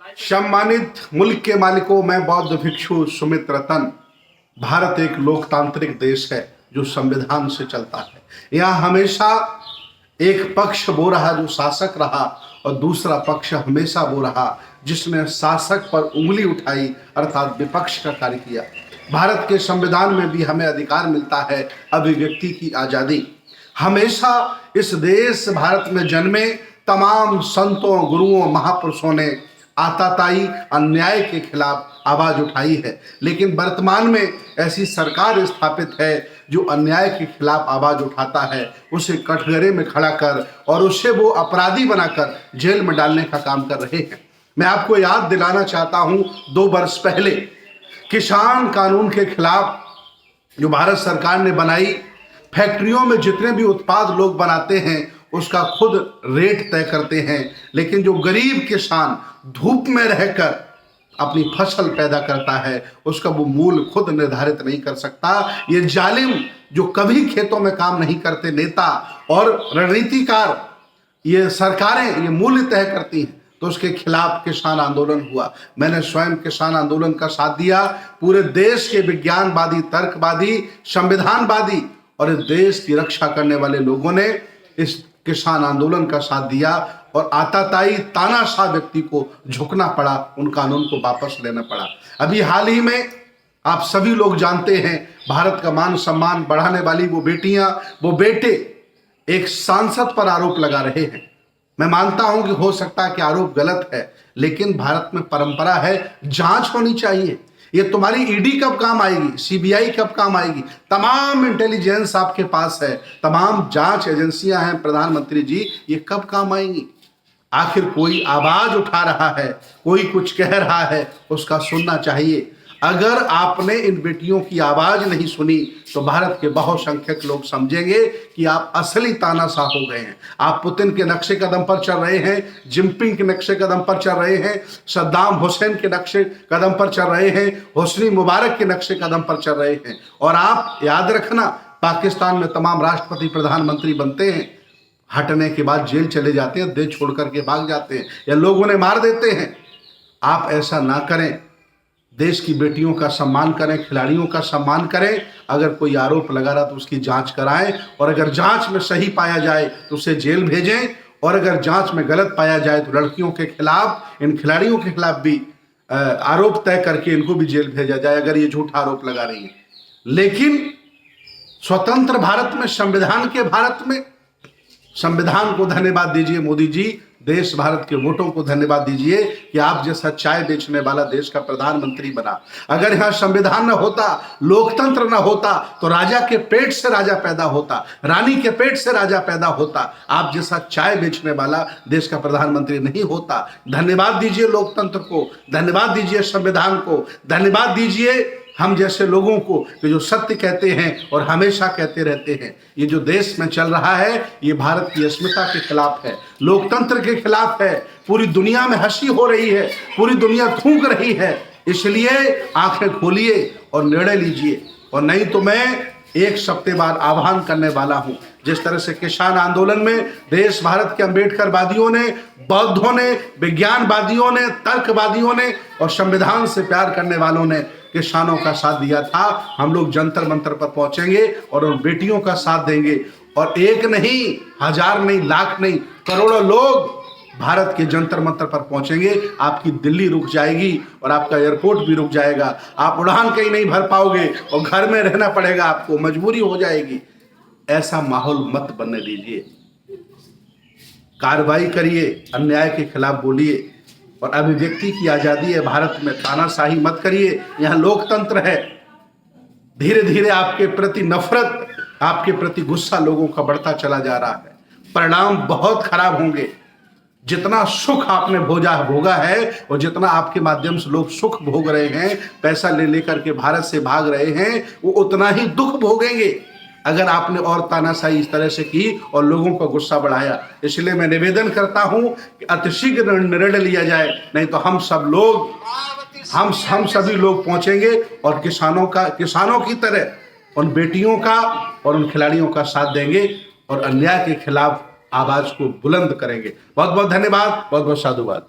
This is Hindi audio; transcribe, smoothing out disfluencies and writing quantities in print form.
सम्मानित मुल्क के मालिकों, मैं बौद्ध भिक्षु सुमित रतन। भारत एक लोकतांत्रिक देश है जो संविधान से चलता है। यहाँ हमेशा एक पक्ष वो रहा जो शासक रहा और दूसरा पक्ष हमेशा वो रहा जिसने शासक पर उंगली उठाई अर्थात विपक्ष का कार्य किया। भारत के संविधान में भी हमें अधिकार मिलता है अभिव्यक्ति की आज़ादी। हमेशा इस देश भारत में जन्मे तमाम संतों, गुरुओं, महापुरुषों ने आताताई अन्याय के खिलाफ आवाज उठाई है, लेकिन वर्तमान में ऐसी सरकार स्थापित है जो अन्याय के खिलाफ आवाज उठाता है, उसे कठघरे में खड़ा कर और उसे वो अपराधी बनाकर जेल में डालने का काम कर रहे हैं। मैं आपको याद दिलाना चाहता हूं, 2 वर्ष पहले किसान कानून के खिलाफ जो भारत सरकार ने बनाई, फैक्ट्रियों में जितने भी उत्पाद लोग बनाते हैं उसका खुद रेट तय करते हैं, लेकिन जो गरीब किसान धूप में रहकर अपनी फसल पैदा करता है उसका वो मूल्य खुद निर्धारित नहीं कर सकता। ये जालिम जो कभी खेतों में काम नहीं करते नेता और रणनीतिकार, ये सरकारें ये मूल्य तय करती हैं, तो उसके खिलाफ किसान आंदोलन हुआ। मैंने स्वयं किसान आंदोलन का साथ दिया। पूरे देश के विज्ञानवादी, तर्कवादी, संविधानवादी और इस देश की रक्षा करने वाले लोगों ने इस किसान आंदोलन का साथ दिया और आताताई तानाशाह व्यक्ति को झुकना पड़ा, उन कानून को वापस लेना पड़ा। अभी हाल ही में आप सभी लोग जानते हैं, भारत का मान सम्मान बढ़ाने वाली वो बेटियां, वो बेटे एक सांसद पर आरोप लगा रहे हैं। मैं मानता हूं कि हो सकता है कि आरोप गलत है, लेकिन भारत में परंपरा है जांच होनी चाहिए। ये तुम्हारी ईडी कब काम आएगी, सीबीआई कब काम आएगी? तमाम इंटेलिजेंस आपके पास है, तमाम जांच एजेंसियां हैं प्रधानमंत्री जी, ये कब काम आएंगी? आखिर कोई आवाज उठा रहा है, कोई कुछ कह रहा है, उसका सुनना चाहिए। अगर आपने इन बेटियों की आवाज नहीं सुनी तो भारत के बहुसंख्यक लोग समझेंगे कि आप असली तानाशाह हो गए हैं। आप पुतिन के नक्शे कदम पर चल रहे हैं, जिनपिंग के नक्शे कदम पर चल रहे हैं, सद्दाम हुसैन के नक्शे कदम पर चल रहे हैं, होस्नी मुबारक के नक्शे कदम पर चल रहे हैं। और आप याद रखना, पाकिस्तान में तमाम राष्ट्रपति प्रधानमंत्री बनते हैं, हटने के बाद जेल चले जाते हैं, देश छोड़ करके भाग जाते हैं या लोग उन्हें मार देते हैं। आप ऐसा ना करें, देश की बेटियों का सम्मान करें, खिलाड़ियों का सम्मान करें। अगर कोई आरोप लगा रहा तो उसकी जांच कराएं और अगर जांच में सही पाया जाए तो उसे जेल भेजें और अगर जांच में गलत पाया जाए तो लड़कियों के खिलाफ, इन खिलाड़ियों के खिलाफ भी आरोप तय करके इनको भी जेल भेजा जाए अगर ये झूठा आरोप लगा रही है। लेकिन स्वतंत्र भारत में, संविधान के भारत में, संविधान को धन्यवाद दीजिए मोदी जी, देश भारत के वोटों को धन्यवाद दीजिए कि आप जैसा चाय बेचने वाला देश का प्रधानमंत्री बना। अगर यहाँ संविधान न होता, लोकतंत्र न होता तो राजा के पेट से राजा पैदा होता, रानी के पेट से राजा पैदा होता। आप जैसा चाय बेचने वाला देश का प्रधानमंत्री नहीं होता। धन्यवाद दीजिए लोकतंत्र को, धन्यवाद दीजिए संविधान को, धन्यवाद दीजिए हम जैसे लोगों को कि जो सत्य कहते हैं और हमेशा कहते रहते हैं। ये जो देश में चल रहा है ये भारत की अस्मिता के खिलाफ है, लोकतंत्र के खिलाफ है। पूरी दुनिया में हंसी हो रही है, पूरी दुनिया थूक रही है। इसलिए आंखें खोलिए और निर्णय लीजिए, और नहीं तो मैं एक सप्ताह बाद आह्वान करने वाला हूं। जिस तरह से किसान आंदोलन में देश भारत के अंबेडकरवादियों ने, बौद्धों ने, विज्ञानवादियों ने, तर्कवादियों ने और संविधान से प्यार करने वालों ने किसानों का साथ दिया था, हम लोग जंतर मंतर पर पहुंचेंगे और उन बेटियों का साथ देंगे। और एक नहीं, हजार नहीं, लाख नहीं, करोड़ों लोग भारत के जंतर मंतर पर पहुंचेंगे। आपकी दिल्ली रुक जाएगी और आपका एयरपोर्ट भी रुक जाएगा। आप उड़ान कहीं नहीं भर पाओगे और घर में रहना पड़ेगा, आपको मजबूरी हो जाएगी। ऐसा माहौल मत बनने दीजिए। कार्रवाई करिए, अन्याय के खिलाफ बोलिए और अभिव्यक्ति की आजादी है भारत में, तानाशाही मत करिए। यहाँ लोकतंत्र है। धीरे धीरे आपके प्रति नफरत, आपके प्रति गुस्सा लोगों का बढ़ता चला जा रहा है। परिणाम बहुत खराब होंगे। जितना सुख आपने भोगा है और जितना आपके माध्यम से लोग सुख भोग रहे हैं, पैसा ले लेकर के भारत से भाग रहे हैं, वो उतना ही दुख भोगेंगे अगर आपने और तानाशाही इस तरह से की और लोगों का गुस्सा बढ़ाया। इसलिए मैं निवेदन करता हूं कि अतिशीघ्र निर्णय लिया जाए, नहीं तो हम सभी लोग पहुंचेंगे और किसानों की तरह उन बेटियों का और उन खिलाड़ियों का साथ देंगे और अन्याय के खिलाफ आवाज को बुलंद करेंगे। बहुत बहुत धन्यवाद, बहुत बहुत साधुवाद।